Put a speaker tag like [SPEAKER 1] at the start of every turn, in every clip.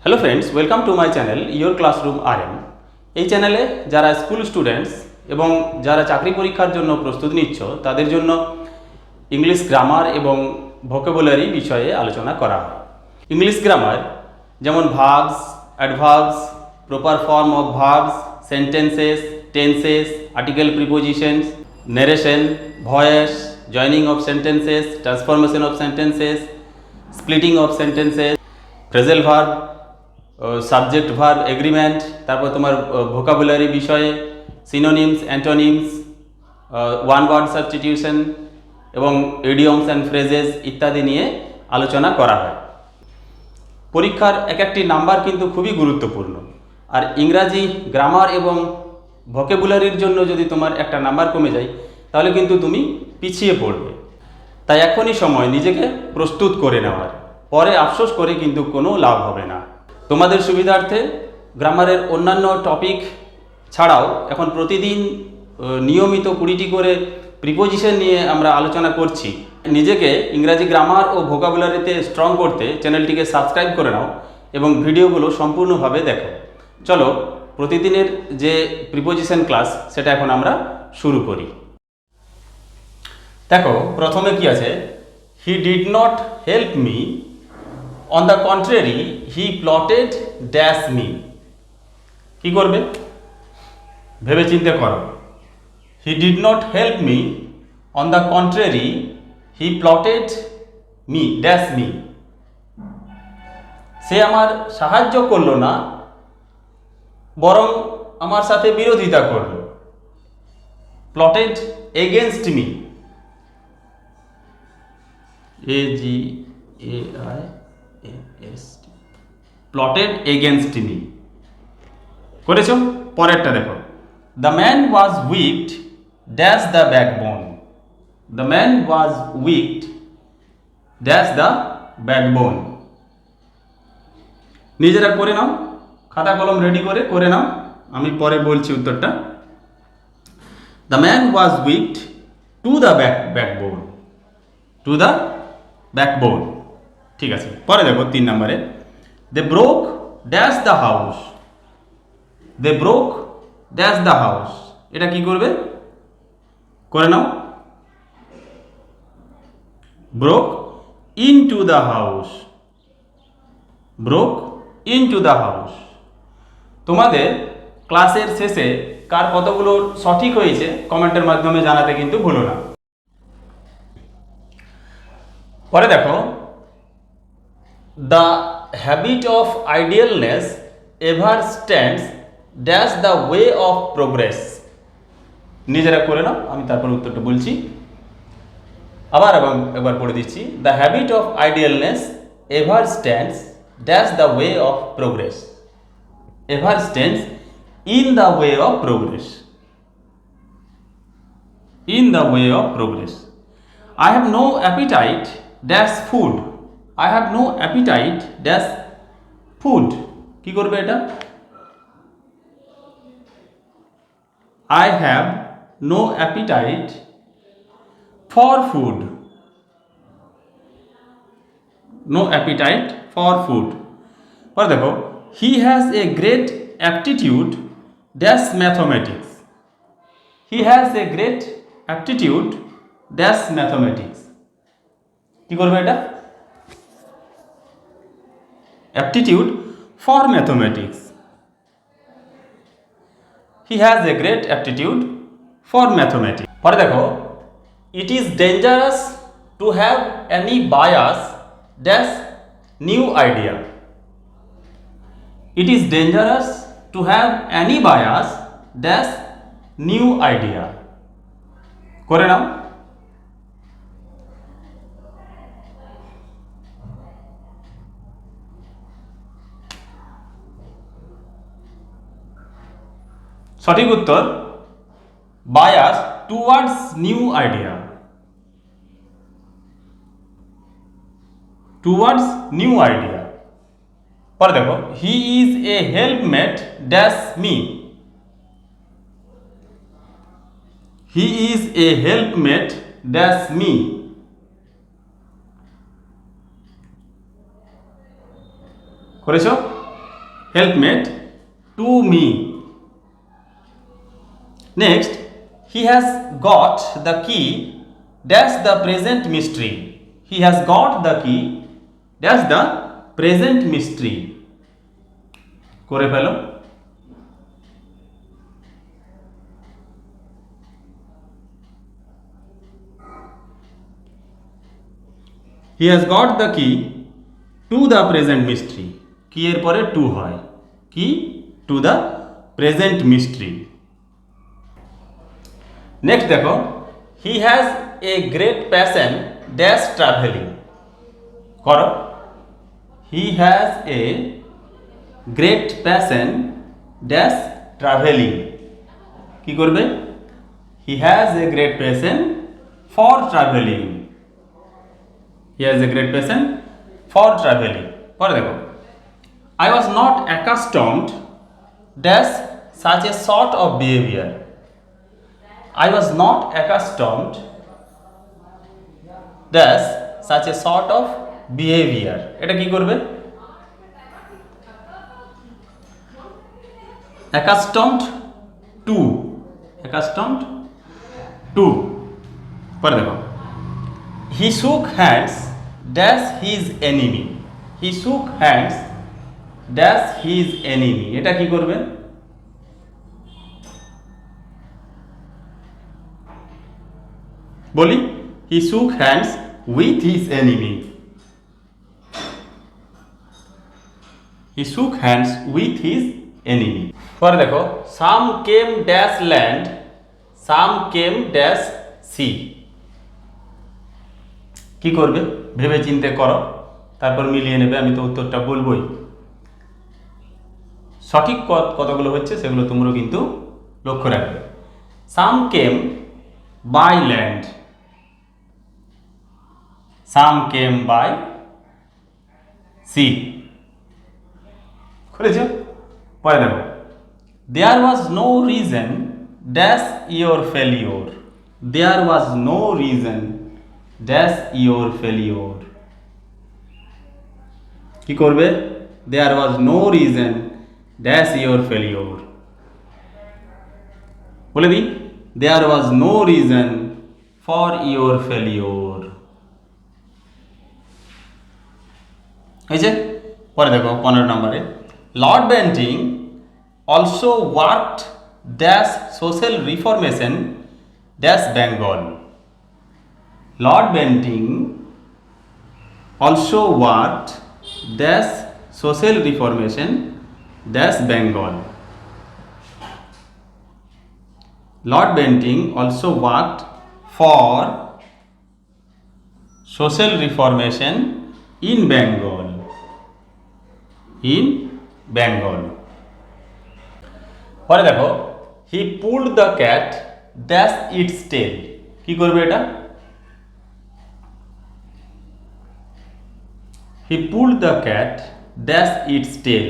[SPEAKER 1] Hello friends, welcome to my channel your classroom RM। এই চ্যানেলে যারা স্কুল স্টুডেন্টস এবং যারা চাকরি পরীক্ষার জন্য প্রস্তুতি নিচ্ছ তাদের জন্য ইংলিশ গ্রামার এবং ভোকাবুলারি বিষয়ে আলোচনা করা হয়। ইংলিশ গ্রামার যেমন verbs, adverbs, proper form of verbs, sentences, tenses, article, prepositions, narration, voice, joining of sentences, transformation of sentences, splitting of sentences, phrasal verb, subject verb agreement, তারপর তোমার vocabulary বিষয়ে synonyms, antonyms, one word substitution এবং idioms and phrases ইত্যাদি নিয়ে আলোচনা করা হয়। পরীক্ষার এক একটি নাম্বার কিন্তু খুবই গুরুত্বপূর্ণ, আর ইংরাজি গ্রামার এবং ভোকাবুলারির জন্য যদি তোমার একটা নাম্বার কমে যায় তাহলে কিন্তু তুমি পিছিয়ে পড়বে। তাই এখনই সময় নিজেকে প্রস্তুত করে নেওয়ার, পরে আফসোস করে কিন্তু কোনো লাভ হবে না। তোমাদের সুবিধার্থে গ্রামারের অন্যান্য টপিক ছাড়াও এখন প্রতিদিন নিয়মিত 20টি করে প্রিপোজিশন নিয়ে আমরা আলোচনা করছি। নিজেকে ইংরাজি গ্রামার ও ভোকাবুলারিতে স্ট্রং করতে চ্যানেলটিকে সাবস্ক্রাইব করে নাও এবং ভিডিওগুলো সম্পূর্ণভাবে দেখো। চলো প্রতিদিনের যে প্রিপোজিশন ক্লাস সেটা এখন আমরা শুরু করি। দেখো প্রথমে কি আছে, he did not help me, on the contrary he plotted dash me. কি করবে ভেবে চিন্তে করো। He did not help me, on the contrary he plotted me dash me. সে আমার সাহায্য করলো না, বরং আমার সাথে বিরোধিতা করলো। Plotted against me, AGAINST, plotted against me করেছো। পরেরটা দেখো, the man was wicked dash the backbone. The man was wicked dash the backbone. নিজেরা করে নাও, খাতা কলম রেডি করে নাও, আমি পরে বলছি উত্তরটা। The man was wicked to the backbone, to the backbone. ঠিক আছে, পরে দেখো 3 নম্বরে, they broke dash the house. They broke dash the house. এটা কি করবে করে নাও, broke into the house, broke into the house. তোমাদের ক্লাসের শেষে কার কতগুলো সঠিক হয়েছে কমেন্টের মাধ্যমে জানাতে কিন্তু ভুলো না। পরে দেখো, the habit of আইডিয়ালনেস ever stands dash the way of progress. নিজেরা করে নাও, আমি তারপর উত্তরটা বলছি। আবার একবার পড়ে দিচ্ছি, the habit of আইডিয়ালনেস ever stands dash the way of progress. Ever stands in the way of progress, in the way of progress. I have no appetite dash food. I have no appetite dash food. কি করবে এটা? I have no appetite for food. No appetite for food. পরে দেখো, he has a great aptitude dash mathematics. He has a great aptitude dash mathematics. কি করবে এটা? aptitude for mathematics. He has a great aptitude for mathematics. পরে দেখো, it is dangerous to have any bias dash new idea. It is dangerous to have any bias dash new idea. করে নাও। সঠিক উত্তর bias towards new idea, towards new idea. পরে দেখো, he is a helpmate dash me. He is a helpmate dash me. করেছো? helpmate to me. Next, he has got the key dash the present mystery. He has got the key dash the present mystery. করে ফেলো। He has got the key to the present mystery. কি এর পরে to হয়, কি to the present mystery. Next দেখো, he has a great passion dash traveling. করো, he has a great passion dash traveling. কি করবে? he has a great passion for traveling. he has a great passion for traveling. পরে দেখো, I was not accustomed dash such a sort of behavior. I was not accustomed dash such a sort of behavior. এটা কি করবে? accustomed to, accustomed to. পরে দেখো, he shook hands dash his enemy. he shook hands dash his enemy. এটা কি করবে? বলি, he shook hands with his enemy. he shook hands with his enemy. পরে দেখো, some came dash land, some came dash sea. কি করবে? ভেবে চিন্তে করো, তারপর মিলিয়ে নেবে। আমি তো উত্তরটা বলবোই। সঠিক কতগুলো হচ্ছে সেগুলো তোমরা কিন্তু লক্ষ্য রাখবে। some came by land, some came by sea. করেছো? পরে দেখো, there was no reason dash your failure. there was no reason dash your failure. কি করবে? there was no reason dash your failure. বলে দিই, there was no reason for your failure. হয়েছে? পরে দেখো 15 নম্বরে, Lord Bentinck also worked dash social reformation dash Bengal. Lord Bentinck also worked dash social reformation dash Bengal. Lord Bentinck also worked for social reformation in Bengal. in Bengal. পরে দেখো, he pulled the cat dash its tail. কি করবে এটা? he pulled the cat dash its tail.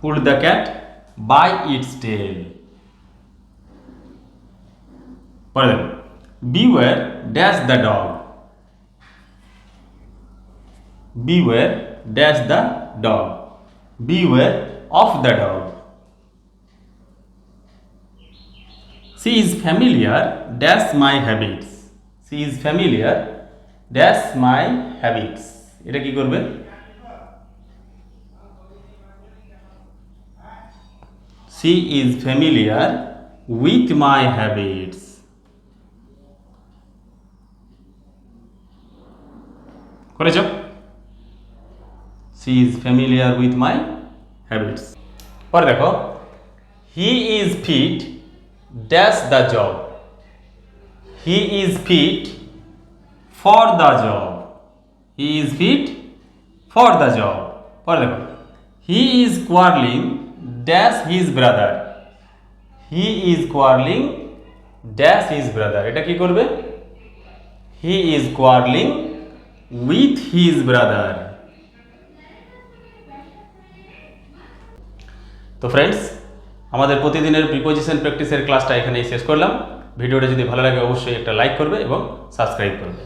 [SPEAKER 1] pulled the cat by its tail. পরে দেখো, beware dash the dog. beware dash the dog. beware of the dog. she is familiar dash my habits. she is familiar dash my habits. এটা কি করবে? she is familiar with my habits. করেছো? she is familiar with my habits. পরে দেখো, he is fit dash the job. he is fit for the job. he is fit for the job. পরে দেখো, he is quarreling dash his brother. he is quarreling dash his brother. এটা কি করবে? he is quarreling with his brother. তো friends, আমাদের প্রতিদিনের preposition প্র্যাকটিসের ক্লাসটা এখানেই শেষ করলাম। ভিডিওটা যদি ভালো লাগে অবশ্যই একটা লাইক করবে এবং সাবস্ক্রাইব করবে।